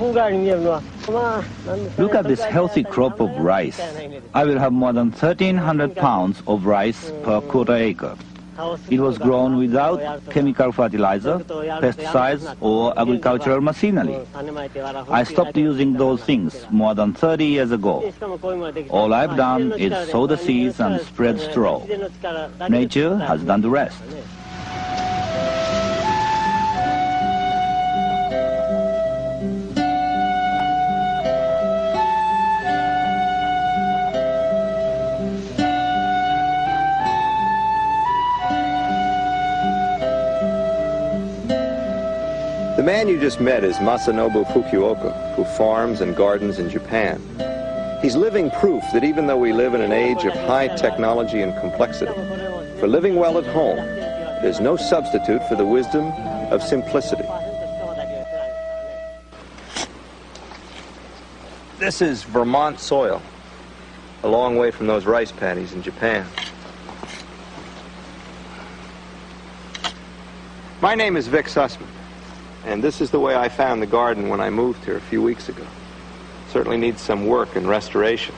Look at this healthy crop of rice. I will have more than 1,300 pounds of rice per quarter acre. It was grown without chemical fertilizer, pesticides, or agricultural machinery. I stopped using those things more than 30 years ago. All I've done is sow the seeds and spread straw. Nature has done the rest. The man you just met is Masanobu Fukuoka, who farms and gardens in Japan. He's living proof that even though we live in an age of high technology and complexity, for living well at home, there's no substitute for the wisdom of simplicity. This is Vermont soil, a long way from those rice paddies in Japan. My name is Vic Sussman. And this is the way I found the garden when I moved here a few weeks ago. Certainly needs some work and restoration.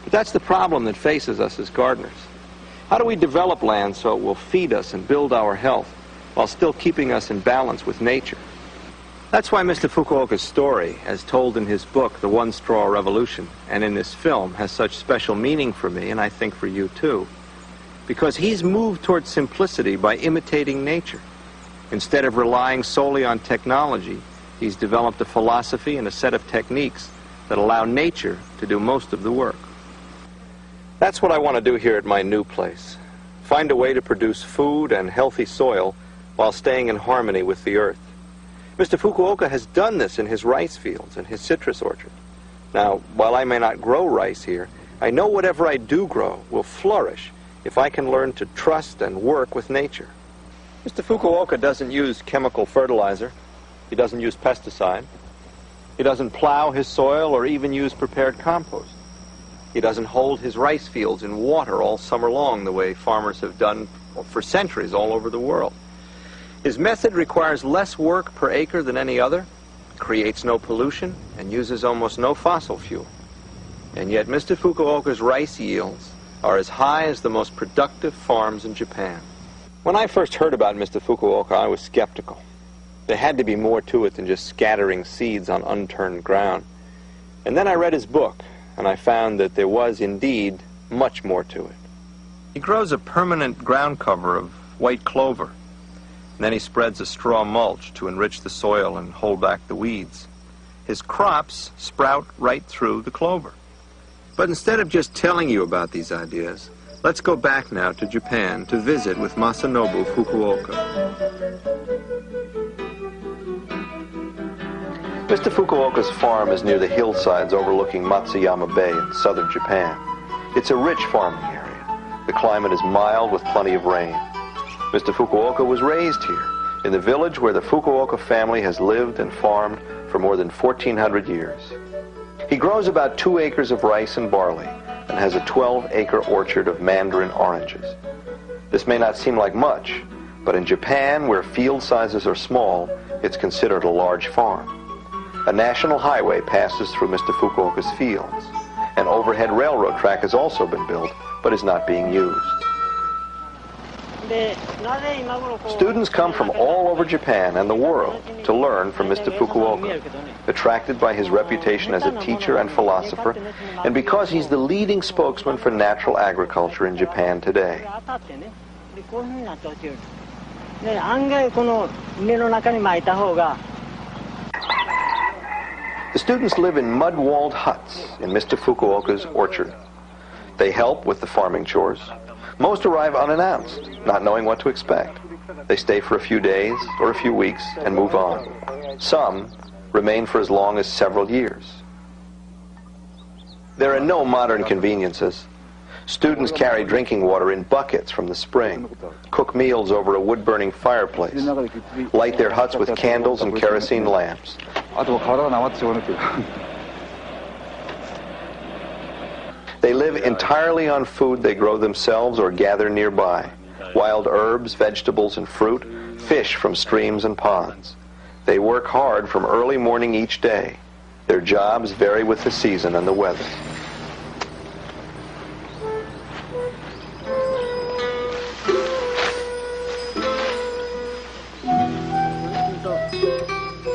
But that's the problem that faces us as gardeners. How do we develop land so it will feed us and build our health while still keeping us in balance with nature? That's why Mr. Fukuoka's story, as told in his book, The One Straw Revolution, and in this film, has such special meaning for me, and I think for you too, because he's moved towards simplicity by imitating nature. Instead of relying solely on technology, he's developed a philosophy and a set of techniques that allow nature to do most of the work. That's what I want to do here at my new place. Find a way to produce food and healthy soil while staying in harmony with the earth. Mr. Fukuoka has done this in his rice fields and his citrus orchard. Now, while I may not grow rice here, I know whatever I do grow will flourish if I can learn to trust and work with nature. Mr. Fukuoka doesn't use chemical fertilizer. He doesn't use pesticide. He doesn't plow his soil or even use prepared compost. He doesn't hold his rice fields in water all summer long the way farmers have done for centuries all over the world. His method requires less work per acre than any other, creates no pollution, and uses almost no fossil fuel. And yet Mr. Fukuoka's rice yields are as high as the most productive farms in Japan. When I first heard about Mr. Fukuoka, I was skeptical. There had to be more to it than just scattering seeds on unturned ground. And then I read his book, and I found that there was indeed much more to it. He grows a permanent ground cover of white clover, and then he spreads a straw mulch to enrich the soil and hold back the weeds. His crops sprout right through the clover. But instead of just telling you about these ideas, let's go back now to Japan to visit with Masanobu Fukuoka. Mr. Fukuoka's farm is near the hillsides overlooking Matsuyama Bay in southern Japan. It's a rich farming area. The climate is mild with plenty of rain. Mr. Fukuoka was raised here, in the village where the Fukuoka family has lived and farmed for more than 1,400 years. He grows about 2 acres of rice and barley, and has a 12-acre orchard of mandarin oranges. This may not seem like much, but in Japan, where field sizes are small, it's considered a large farm. A national highway passes through Mr. Fukuoka's fields. An overhead railroad track has also been built, but is not being used. Students come from all over Japan and the world to learn from Mr. Fukuoka, attracted by his reputation as a teacher and philosopher, and because he's the leading spokesman for natural agriculture in Japan today. The students live in mud-walled huts in Mr. Fukuoka's orchard. They help with the farming chores. Most arrive unannounced, not knowing what to expect. They stay for a few days or a few weeks and move on. Some remain for as long as several years. There are no modern conveniences. Students carry drinking water in buckets from the spring, cook meals over a wood-burning fireplace, light their huts with candles and kerosene lamps. They live entirely on food they grow themselves or gather nearby, wild herbs, vegetables, and fruit, fish from streams and ponds. They work hard from early morning each day. Their jobs vary with the season and the weather.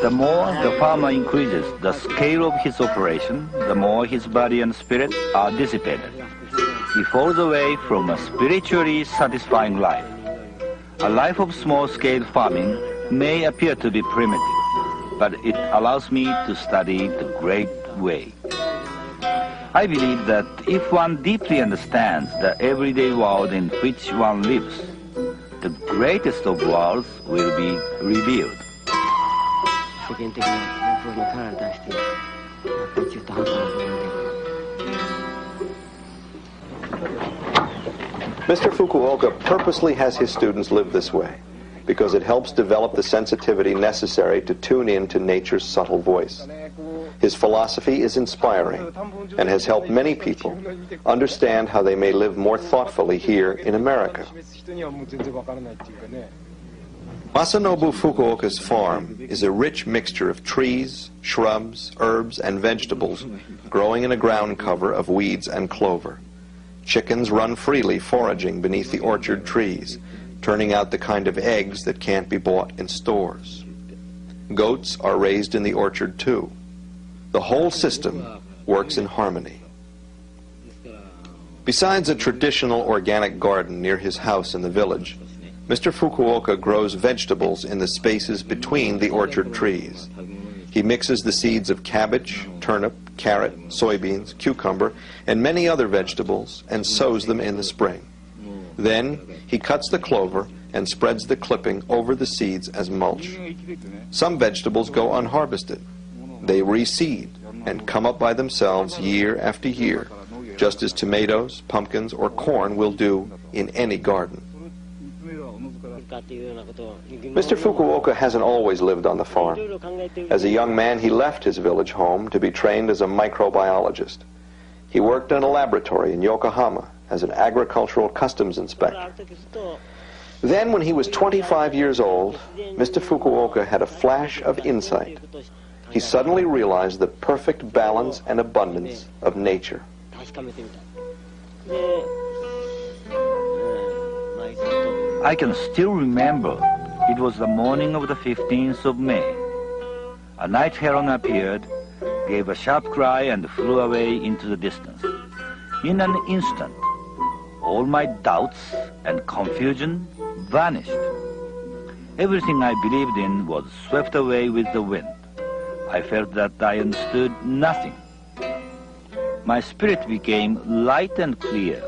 The more the farmer increases the scale of his operation, the more his body and spirit are dissipated. He falls away from a spiritually satisfying life. A life of small-scale farming may appear to be primitive, but it allows me to study the great way. I believe that if one deeply understands the everyday world in which one lives, the greatest of worlds will be revealed. Mr. Fukuoka purposely has his students live this way because it helps develop the sensitivity necessary to tune in to nature's subtle voice. His philosophy is inspiring and has helped many people understand how they may live more thoughtfully here in America. Masanobu Fukuoka's farm is a rich mixture of trees, shrubs, herbs, and vegetables growing in a ground cover of weeds and clover. Chickens run freely foraging beneath the orchard trees, turning out the kind of eggs that can't be bought in stores. Goats are raised in the orchard too. The whole system works in harmony. Besides a traditional organic garden near his house in the village, Mr. Fukuoka grows vegetables in the spaces between the orchard trees. He mixes the seeds of cabbage, turnip, carrot, soybeans, cucumber, and many other vegetables and sows them in the spring. Then he cuts the clover and spreads the clipping over the seeds as mulch. Some vegetables go unharvested. They reseed and come up by themselves year after year, just as tomatoes, pumpkins, or corn will do in any garden. Mr. Fukuoka hasn't always lived on the farm. As a young man, he left his village home to be trained as a microbiologist. He worked in a laboratory in Yokohama as an agricultural customs inspector. Then, when he was 25 years old, Mr. Fukuoka had a flash of insight. He suddenly realized the perfect balance and abundance of nature. I can still remember it was the morning of the 15th of May. A night heron appeared, gave a sharp cry, and flew away into the distance. In an instant, all my doubts and confusion vanished. Everything I believed in was swept away with the wind. I felt that I understood nothing. My spirit became light and clear.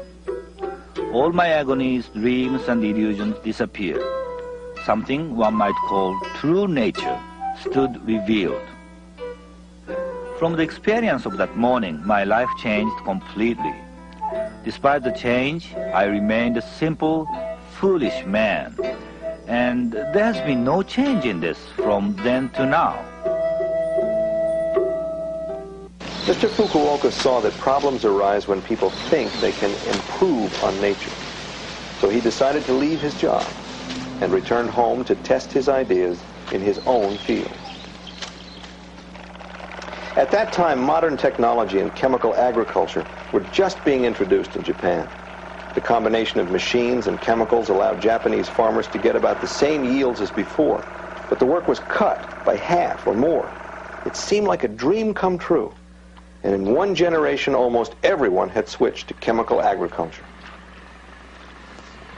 All my agonies, dreams, and illusions disappeared. Something one might call true nature stood revealed. From the experience of that morning, my life changed completely. Despite the change, I remained a simple, foolish man. And there has been no change in this from then to now. Mr. Fukuoka saw that problems arise when people think they can improve on nature. So he decided to leave his job and returned home to test his ideas in his own field. At that time, modern technology and chemical agriculture were just being introduced in Japan. The combination of machines and chemicals allowed Japanese farmers to get about the same yields as before, but the work was cut by half or more. It seemed like a dream come true. And in one generation, almost everyone had switched to chemical agriculture.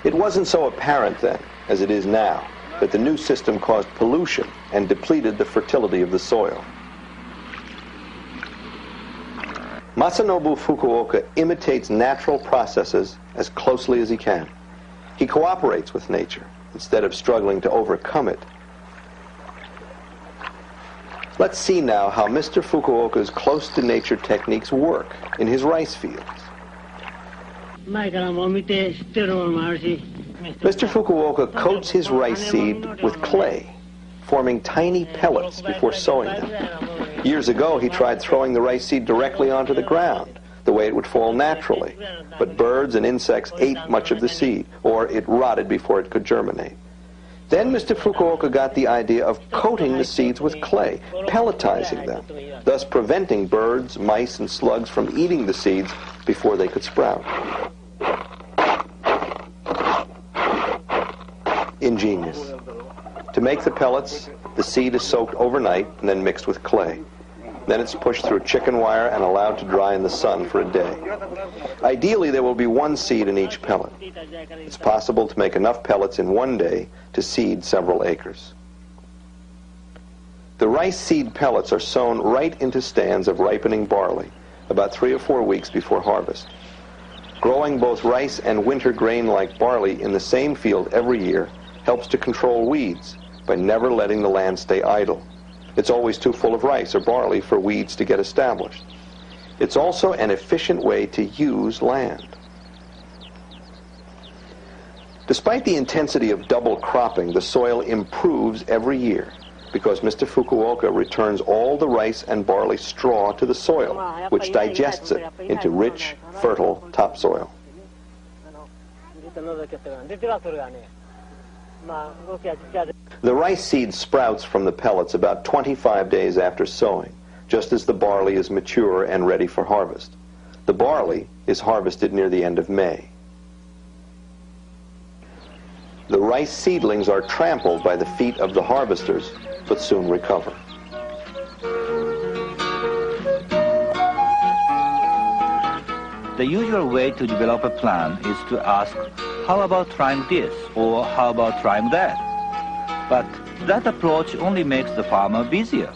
It wasn't so apparent then, as it is now, that the new system caused pollution and depleted the fertility of the soil. Masanobu Fukuoka imitates natural processes as closely as he can. He cooperates with nature instead of struggling to overcome it. Let's see now how Mr. Fukuoka's close-to-nature techniques work in his rice fields. Mr. Fukuoka coats his rice seed with clay, forming tiny pellets before sowing them. Years ago, he tried throwing the rice seed directly onto the ground, the way it would fall naturally, but birds and insects ate much of the seed, or it rotted before it could germinate. Then Mr. Fukuoka got the idea of coating the seeds with clay, pelletizing them, thus preventing birds, mice, and slugs from eating the seeds before they could sprout. Ingenious. To make the pellets, the seed is soaked overnight and then mixed with clay. Then it's pushed through chicken wire and allowed to dry in the sun for a day. Ideally, there will be one seed in each pellet. It's possible to make enough pellets in one day to seed several acres. The rice seed pellets are sown right into stands of ripening barley, about 3 or 4 weeks before harvest. Growing both rice and winter grain like barley in the same field every year helps to control weeds by never letting the land stay idle. It's always too full of rice or barley for weeds to get established. It's also an efficient way to use land. Despite the intensity of double cropping, the soil improves every year because Mr. Fukuoka returns all the rice and barley straw to the soil, which digests it into rich, fertile topsoil. The rice seed sprouts from the pellets about 25 days after sowing, just as the barley is mature and ready for harvest. The barley is harvested near the end of May. The rice seedlings are trampled by the feet of the harvesters, but soon recover. The usual way to develop a plan is to ask, how about trying this, or how about trying that? But that approach only makes the farmer busier.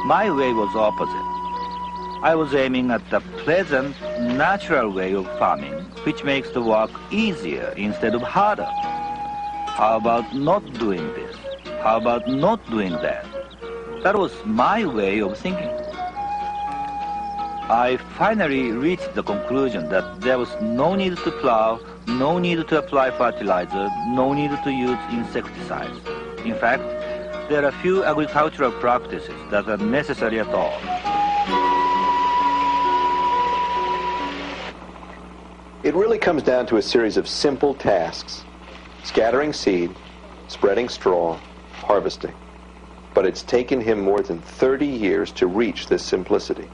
My way was opposite. I was aiming at the pleasant, natural way of farming, which makes the work easier instead of harder. How about not doing this? How about not doing that? That was my way of thinking. I finally reached the conclusion that there was no need to plow, no need to apply fertilizer, no need to use insecticides. In fact, there are few agricultural practices that are necessary at all. It really comes down to a series of simple tasks: scattering seed, spreading straw, harvesting. But it's taken him more than 30 years to reach this simplicity.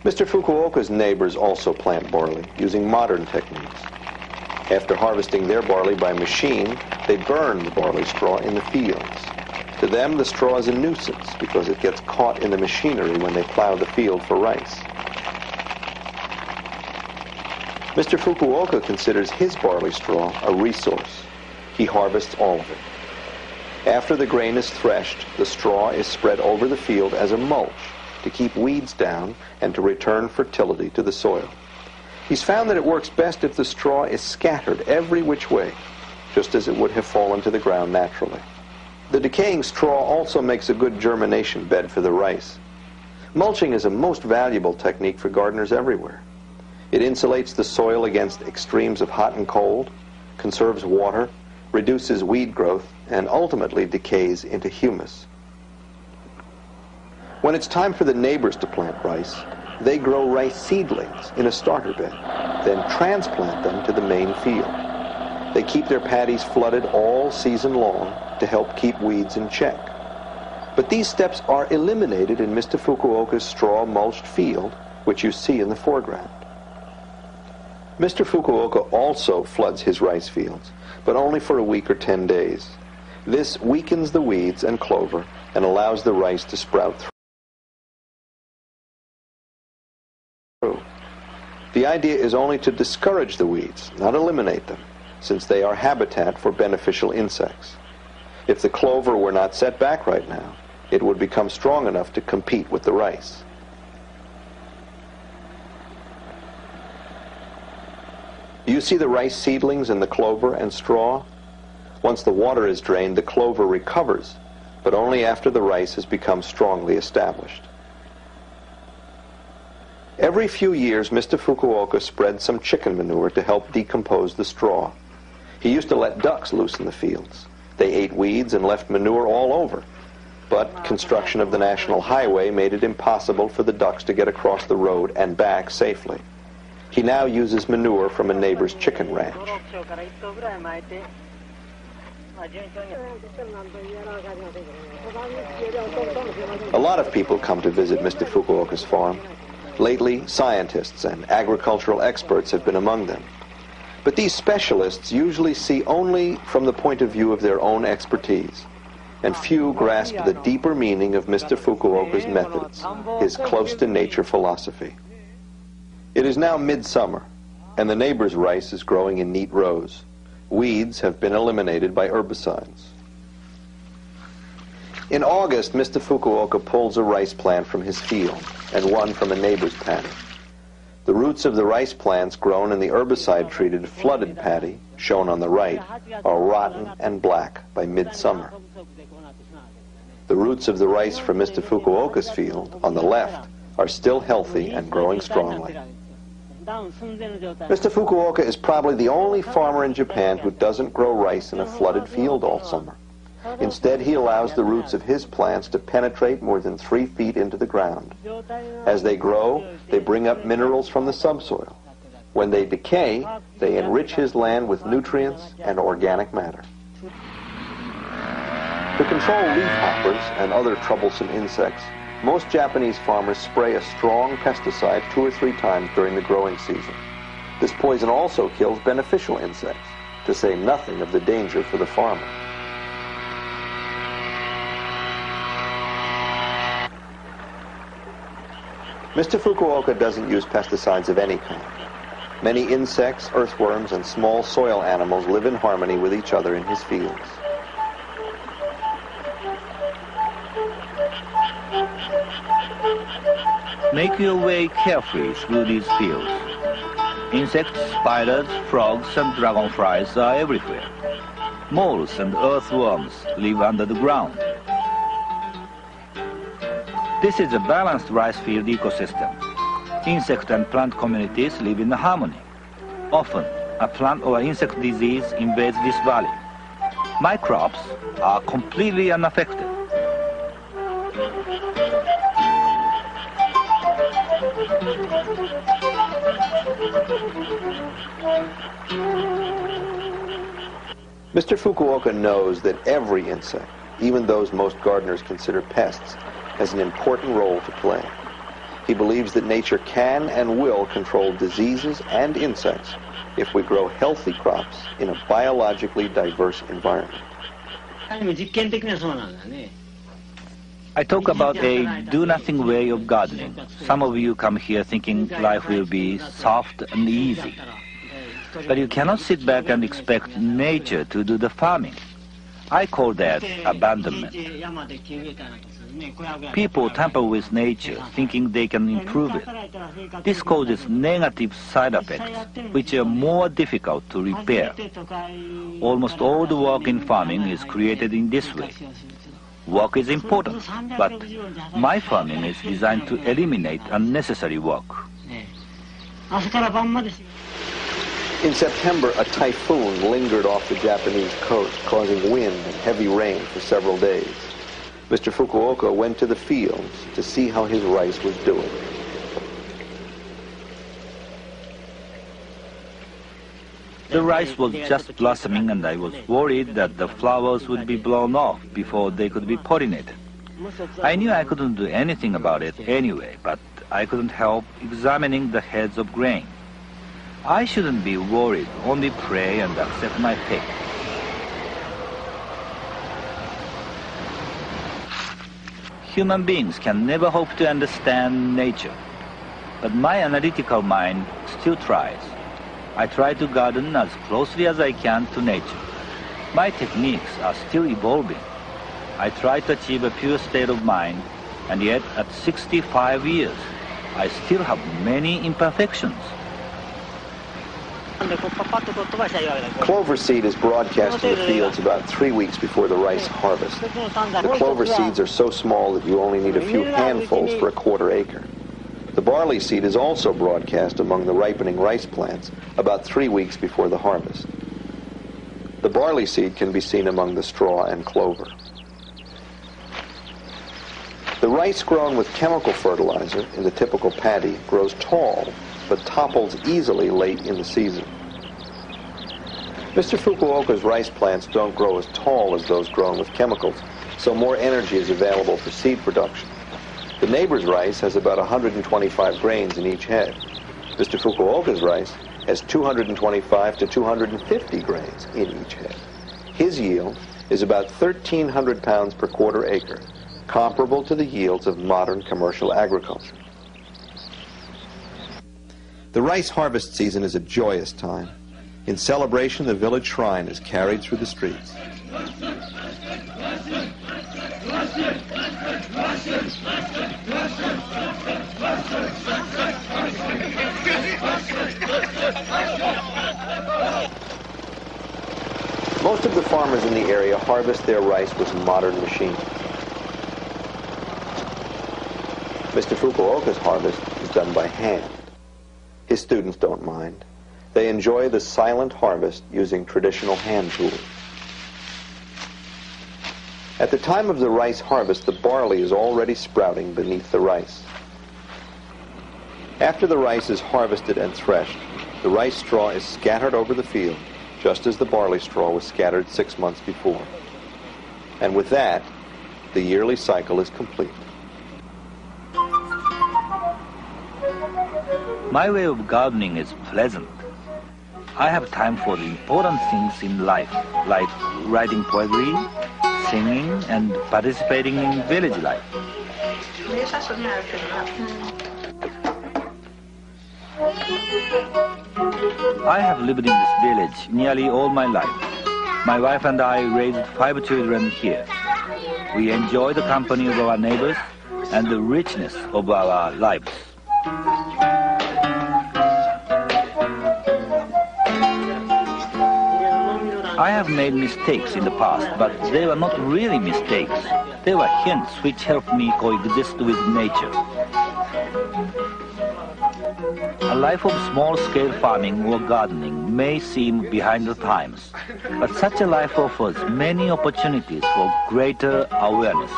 Mr. Fukuoka's neighbors also plant barley using modern techniques. After harvesting their barley by machine, they burn the barley straw in the fields. To them, the straw is a nuisance because it gets caught in the machinery when they plow the field for rice. Mr. Fukuoka considers his barley straw a resource. He harvests all of it. After the grain is threshed, the straw is spread over the field as a mulch to keep weeds down and to return fertility to the soil. He's found that it works best if the straw is scattered every which way, just as it would have fallen to the ground naturally. The decaying straw also makes a good germination bed for the rice. Mulching is a most valuable technique for gardeners everywhere. It insulates the soil against extremes of hot and cold, conserves water, reduces weed growth, and ultimately decays into humus. When it's time for the neighbors to plant rice, they grow rice seedlings in a starter bed, then transplant them to the main field. They keep their paddies flooded all season long to help keep weeds in check. But these steps are eliminated in Mr. Fukuoka's straw-mulched field, which you see in the foreground. Mr. Fukuoka also floods his rice fields, but only for a week or 10 days. This weakens the weeds and clover and allows the rice to sprout through. The idea is only to discourage the weeds, not eliminate them, since they are habitat for beneficial insects. If the clover were not set back right now, it would become strong enough to compete with the rice. Do you see the rice seedlings in the clover and straw? Once the water is drained, the clover recovers, but only after the rice has become strongly established. Every few years, Mr. Fukuoka spread some chicken manure to help decompose the straw. He used to let ducks loose in the fields. They ate weeds and left manure all over. But construction of the national highway made it impossible for the ducks to get across the road and back safely. He now uses manure from a neighbor's chicken ranch. A lot of people come to visit Mr. Fukuoka's farm. Lately, scientists and agricultural experts have been among them. But these specialists usually see only from the point of view of their own expertise, and few grasp the deeper meaning of Mr. Fukuoka's methods, his close-to-nature philosophy. It is now midsummer, and the neighbor's rice is growing in neat rows. Weeds have been eliminated by herbicides. In August, Mr. Fukuoka pulls a rice plant from his field and one from a neighbor's paddy. The roots of the rice plants grown in the herbicide-treated flooded paddy, shown on the right, are rotten and black by midsummer. The roots of the rice from Mr. Fukuoka's field, on the left, are still healthy and growing strongly. Mr. Fukuoka is probably the only farmer in Japan who doesn't grow rice in a flooded field all summer. Instead, he allows the roots of his plants to penetrate more than 3 feet into the ground. As they grow, they bring up minerals from the subsoil. When they decay, they enrich his land with nutrients and organic matter. To control leafhoppers and other troublesome insects, most Japanese farmers spray a strong pesticide 2 or 3 times during the growing season. This poison also kills beneficial insects, to say nothing of the danger for the farmer. Mr. Fukuoka doesn't use pesticides of any kind. Many insects, earthworms, and small soil animals live in harmony with each other in his fields. Make your way carefully through these fields. Insects, spiders, frogs, and dragonflies are everywhere. Moles and earthworms live under the ground. This is a balanced rice field ecosystem. Insect and plant communities live in harmony. Often, a plant or insect disease invades this valley. My crops are completely unaffected. Mr. Fukuoka knows that every insect, even those most gardeners consider pests, has an important role to play. He believes that nature can and will control diseases and insects if we grow healthy crops in a biologically diverse environment. I talk about a do-nothing way of gardening. Some of you come here thinking life will be soft and easy. But you cannot sit back and expect nature to do the farming. I call that abandonment. People tamper with nature, thinking they can improve it. This causes negative side effects, which are more difficult to repair. Almost all the work in farming is created in this way. Work is important, but my farming is designed to eliminate unnecessary work. In September, a typhoon lingered off the Japanese coast, causing wind and heavy rain for several days. Mr. Fukuoka went to the fields to see how his rice was doing. The rice was just blossoming, and I was worried that the flowers would be blown off before they could be pollinated. I knew I couldn't do anything about it anyway, but I couldn't help examining the heads of grain. I shouldn't be worried, only pray and accept my fate. Human beings can never hope to understand nature, but my analytical mind still tries. I try to garden as closely as I can to nature. My techniques are still evolving. I try to achieve a pure state of mind, and yet at 65 years, I still have many imperfections. Clover seed is broadcast in the fields about 3 weeks before the rice harvest. The clover seeds are so small that you only need a few handfuls for a quarter acre. The barley seed is also broadcast among the ripening rice plants about 3 weeks before the harvest. The barley seed can be seen among the straw and clover. The rice grown with chemical fertilizer in the typical paddy grows tall but topples easily late in the season. Mr. Fukuoka's rice plants don't grow as tall as those grown with chemicals, so more energy is available for seed production. The neighbor's rice has about 125 grains in each head. Mr. Fukuoka's rice has 225 to 250 grains in each head. His yield is about 1,300 pounds per quarter acre, comparable to the yields of modern commercial agriculture. The rice harvest season is a joyous time. In celebration, the village shrine is carried through the streets. Most of the farmers in the area harvest their rice with modern machines. Mr. Fukuoka's harvest is done by hand. His students don't mind. They enjoy the silent harvest using traditional hand tools. At the time of the rice harvest, the barley is already sprouting beneath the rice. After the rice is harvested and threshed, the rice straw is scattered over the field, just as the barley straw was scattered 6 months before. And with that, the yearly cycle is complete. My way of gardening is pleasant. I have time for the important things in life, like writing poetry, singing, and participating in village life. I have lived in this village nearly all my life. My wife and I raised 5 children here. We enjoy the company of our neighbors and the richness of our lives. I have made mistakes in the past, but they were not really mistakes. They were hints which helped me coexist with nature. A life of small-scale farming or gardening may seem behind the times, but such a life offers many opportunities for greater awareness.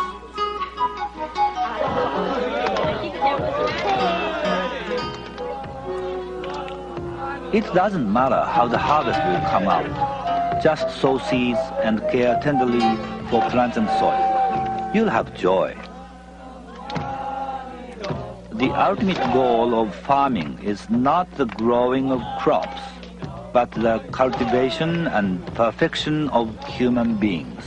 It doesn't matter how the harvest will come out. Just sow seeds and care tenderly for plants and soil. You'll have joy. The ultimate goal of farming is not the growing of crops, but the cultivation and perfection of human beings.